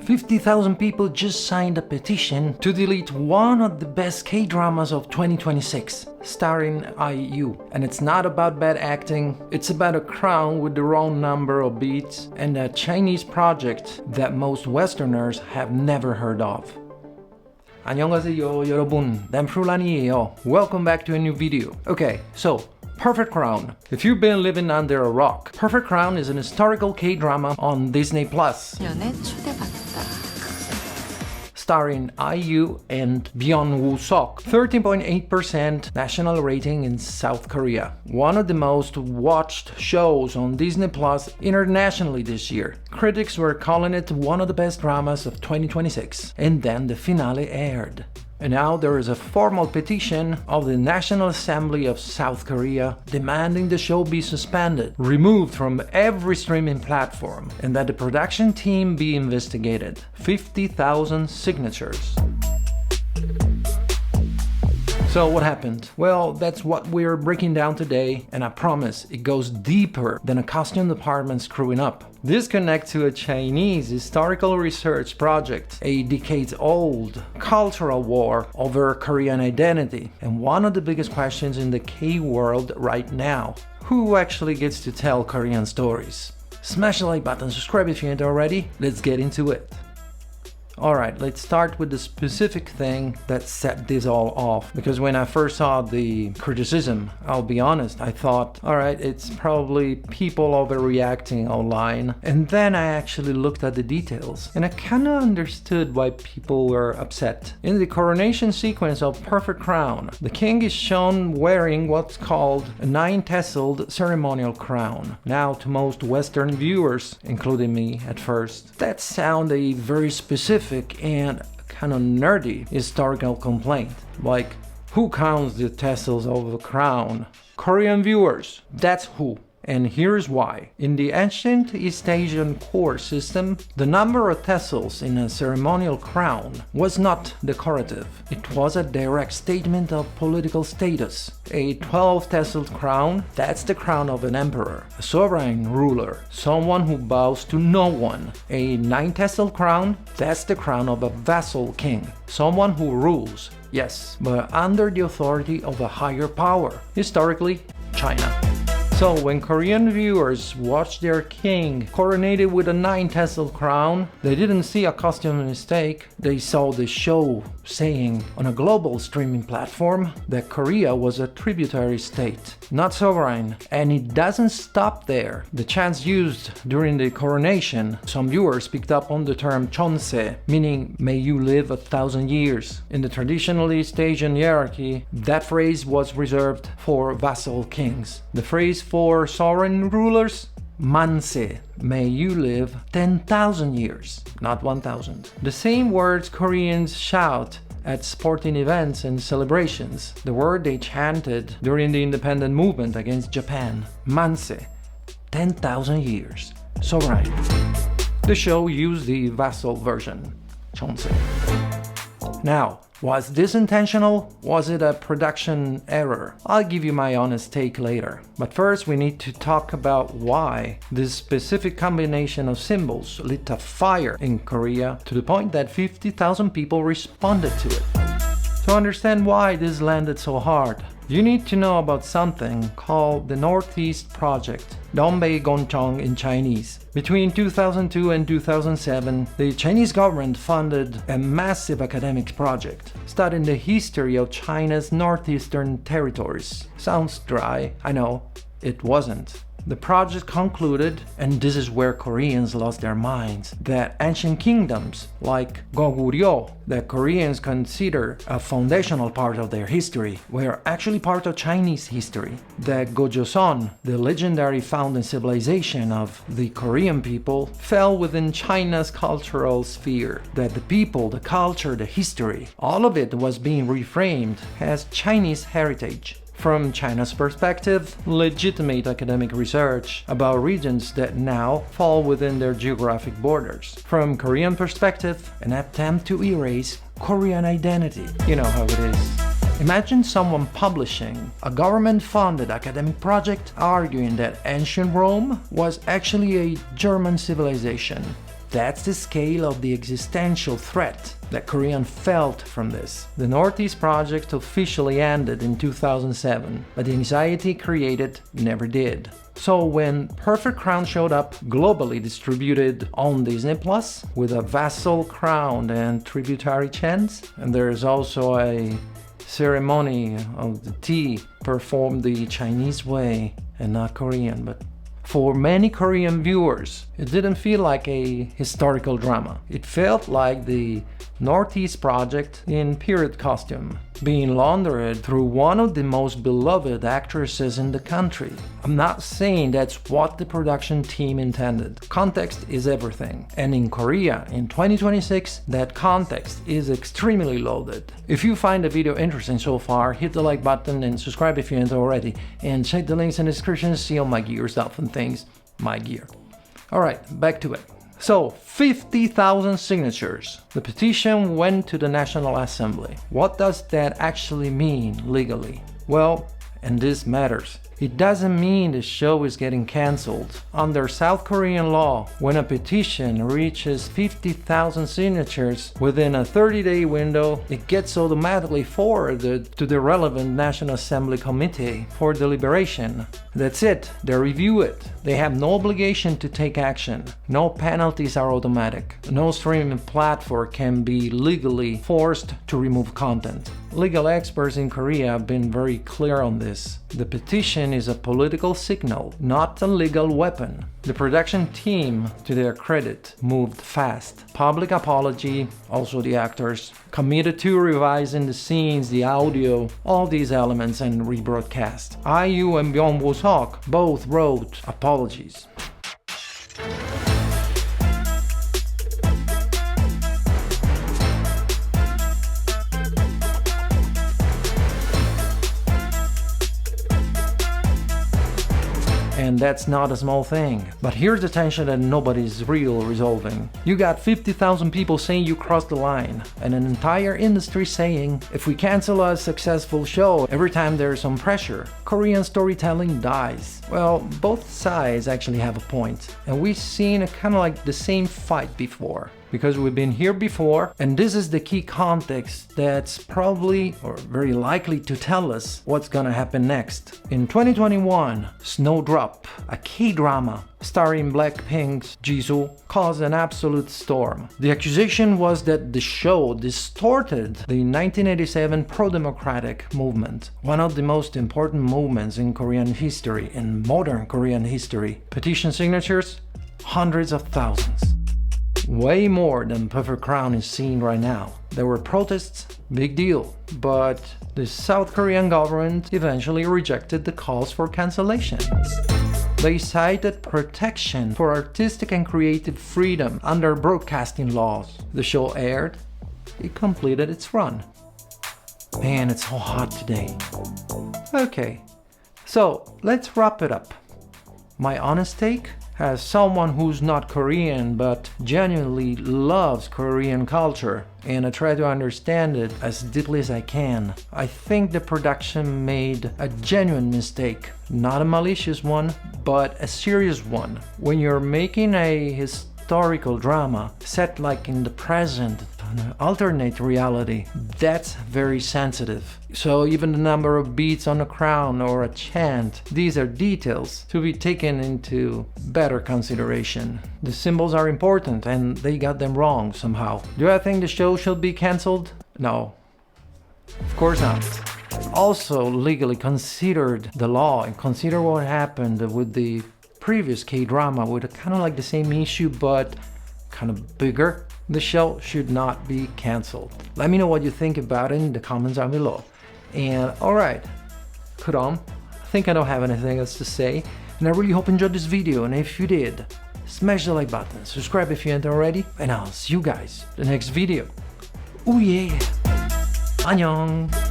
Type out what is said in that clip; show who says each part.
Speaker 1: 50,000 people just signed a petition to delete one of the best K-dramas of 2026, starring IU. And it's not about bad acting, it's about a crown with the wrong number of beats and a Chinese project that most Westerners have never heard of. 안녕하세요 여러분, 댐프룰란이에요. Welcome back to a new video. Okay, so Perfect Crown. If you've been living under a rock, Perfect Crown is an historical K-drama on Disney+.
Speaker 2: 연애 초대받다.
Speaker 1: Starring IU and Byung-woo Seok. 13.8% national rating in South Korea. One of the most watched shows on Disney Plus internationally this year. Critics were calling it one of the best dramas of 2026. And then the finale aired. And now there is a formal petition of the National Assembly of South Korea demanding the show be suspended, removed from every streaming platform, and that the production team be investigated. 50,000 signatures. So what happened? Well, that's what we're breaking down today, and I promise it goes deeper than a costume department screwing up. This connects to a Chinese historical research project, a decades-old cultural war over Korean identity, and one of the biggest questions in the K-world right now. Who actually gets to tell Korean stories? Smash the like button, subscribe if you ain't already, let's get into it. Alright, let's start with the specific thing that set this all off. Because when I first saw the criticism, I'll be honest, I thought, alright, it's probably people overreacting online. And then I actually looked at the details, and I kinda understood why people were upset. In the coronation sequence of Perfect Crown, the king is shown wearing what's called a 9-tasseled ceremonial crown. Now, to most Western viewers, including me at first, that sounded a very specific and kind of nerdy historical complaint. Like, who counts the tassels of a crown? Korean viewers, that's who. And here's why. In the ancient East Asian court system, the number of tassels in a ceremonial crown was not decorative. It was a direct statement of political status. A 12-tasseled crown, that's the crown of an emperor, a sovereign ruler, someone who bows to no one. A 9-tasseled crown, that's the crown of a vassal king, someone who rules, yes, but under the authority of a higher power, historically, China. So when Korean viewers watched their king coronated with a 9-tasseled crown, they didn't see a costume mistake, they saw the show saying on a global streaming platform that Korea was a tributary state, not sovereign. And it doesn't stop there. The chants used during the coronation, some viewers picked up on the term chonse, meaning may you live 1,000 years. In the traditional East Asian hierarchy, that phrase was reserved for vassal kings. The phrase for sovereign rulers, manse, may you live 10,000 years, not 1,000. The same words Koreans shout at sporting events and celebrations, the word they chanted during the independent movement against Japan, manse, 10,000 years, sovereign. The show used the vassal version, chonse. Now, was this intentional? Was it a production error? I'll give you my honest take later. But first we need to talk about why this specific combination of symbols lit a fire in Korea to the point that 50,000 people responded to it. To understand why this landed so hard, you need to know about something called the Northeast Project, Donbae-gonchong in Chinese. Between 2002 and 2007, the Chinese government funded a massive academic project studying the history of China's northeastern territories. Sounds dry, I know, it wasn't. The project concluded, and this is where Koreans lost their minds, that ancient kingdoms like Goguryeo, that Koreans consider a foundational part of their history, were actually part of Chinese history. That Gojoseon, the legendary founding civilization of the Korean people, fell within China's cultural sphere. That the people, the culture, the history, all of it was being reframed as Chinese heritage. From China's perspective, legitimate academic research about regions that now fall within their geographic borders. From Korean perspective, an attempt to erase Korean identity. You know how it is. Imagine someone publishing a government-funded academic project arguing that ancient Rome was actually a German civilization. That's the scale of the existential threat that Korean felt from this. The Northeast project officially ended in 2007, but the anxiety created never did. So when Perfect Crown showed up, globally distributed on Disney Plus, with a vassal crown and tributary chants, and there's also a ceremony of the tea performed the Chinese way and not Korean, but for many Korean viewers, it didn't feel like a historical drama. It felt like the Northeast project in period costume, being laundered through one of the most beloved actresses in the country. I'm not saying that's what the production team intended. Context is everything. And in Korea, in 2026, that context is extremely loaded. If you find the video interesting so far, hit the like button and subscribe if you haven't already. And check the links in the description to see all my gear stuff and things. My gear. Alright, back to it. So, 50,000 signatures. The petition went to the National Assembly. What does that actually mean legally? Well, and this matters. It doesn't mean the show is getting cancelled. Under South Korean law, when a petition reaches 50,000 signatures within a 30-day window, it gets automatically forwarded to the relevant National Assembly Committee for deliberation. That's it. They review it. They have no obligation to take action. No penalties are automatic. No streaming platform can be legally forced to remove content. Legal experts in Korea have been very clear on this. The petition is a political signal, not a legal weapon. The production team, to their credit, moved fast. Public apology, also the actors, committed to revising the scenes, the audio, all these elements and rebroadcast. IU and Byung Bo-seok both wrote apologies. And that's not a small thing. But here's the tension that nobody's really resolving. You got 50,000 people saying you crossed the line, and an entire industry saying, if we cancel a successful show every time there's some pressure, Korean storytelling dies. Well, both sides actually have a point, and we've seen a kind of like the same fight before. Because we've been here before, and this is the key context that's probably or very likely to tell us what's gonna happen next. In 2021, Snowdrop, a Kdrama starring Blackpink's Jisoo, caused an absolute storm. The accusation was that the show distorted the 1987 pro-democratic movement, one of the most important movements in Korean history, in modern Korean history. Petition signatures, hundreds of thousands. Way more than Perfect Crown is seeing right now. There were protests, big deal, but the South Korean government eventually rejected the calls for cancellation. They cited protection for artistic and creative freedom under broadcasting laws. The show aired, it completed its run. Man, it's so hot today. Okay, so let's wrap it up. My honest take? As someone who's not Korean but genuinely loves Korean culture, and I try to understand it as deeply as I can, I think the production made a genuine mistake. Not a malicious one, but a serious one. When you're making a historical drama set like in the present, an alternate reality, that's very sensitive. So even the number of beats on a crown or a chant, these are details to be taken into better consideration. The symbols are important and they got them wrong somehow. Do I think the show should be cancelled? No. Of course not. Also legally considered the law and consider what happened with the previous K-drama with a kind of like the same issue but kind of bigger. The show should not be cancelled. Let me know what you think about it in the comments down below. And alright, 그럼 I think I don't have anything else to say, and I really hope you enjoyed this video, and if you did, smash the like button, subscribe if you haven't already, and I'll see you guys in the next video. Ooh yeah! 안녕!